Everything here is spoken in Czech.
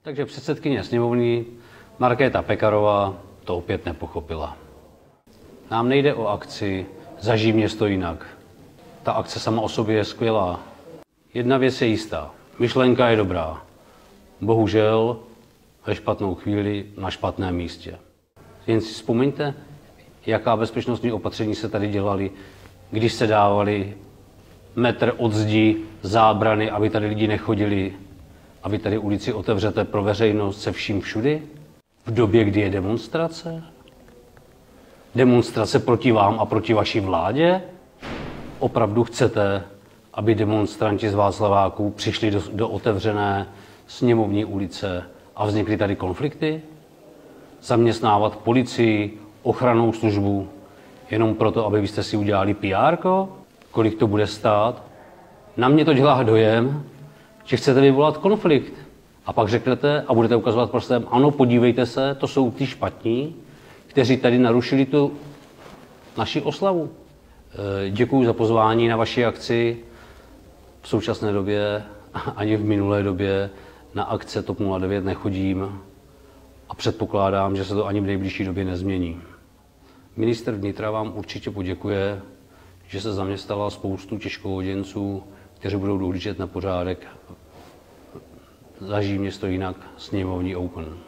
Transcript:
Takže předsedkyně sněmovny Markéta Pekarová to opět nepochopila. Nám nejde o akci Zažij město jinak. Ta akce sama o sobě je skvělá. Jedna věc je jistá. Myšlenka je dobrá. Bohužel ve špatnou chvíli na špatném místě. Jen si vzpomeňte, jaká bezpečnostní opatření se tady dělaly, když se dávali metr od zdi, zábrany, aby tady lidi nechodili, a vy tady ulici otevřete pro veřejnost se vším všudy? V době, kdy je demonstrace? Demonstrace proti vám a proti vaší vládě? Opravdu chcete, aby demonstranti z Václaváku přišli do otevřené sněmovní ulice a vznikly tady konflikty? Zaměstnávat policii, ochrannou službu, jenom proto, aby byste si udělali PR-ko? Kolik to bude stát? Na mě to dělá dojem, že chcete vyvolat konflikt. A pak řeknete a budete ukazovat prstem, ano, podívejte se, to jsou ty špatní, kteří tady narušili tu naši oslavu. Děkuji za pozvání na vaši akci. V současné době ani v minulé době na akce TOP 09 nechodím a předpokládám, že se to ani v nejbližší době nezmění. Ministr vnitra vám určitě poděkuje, že se zaměstnala spoustu těžkohoděnců, kteří budou dohlížet na pořádek. Zažij město jinak, sněmovní Open.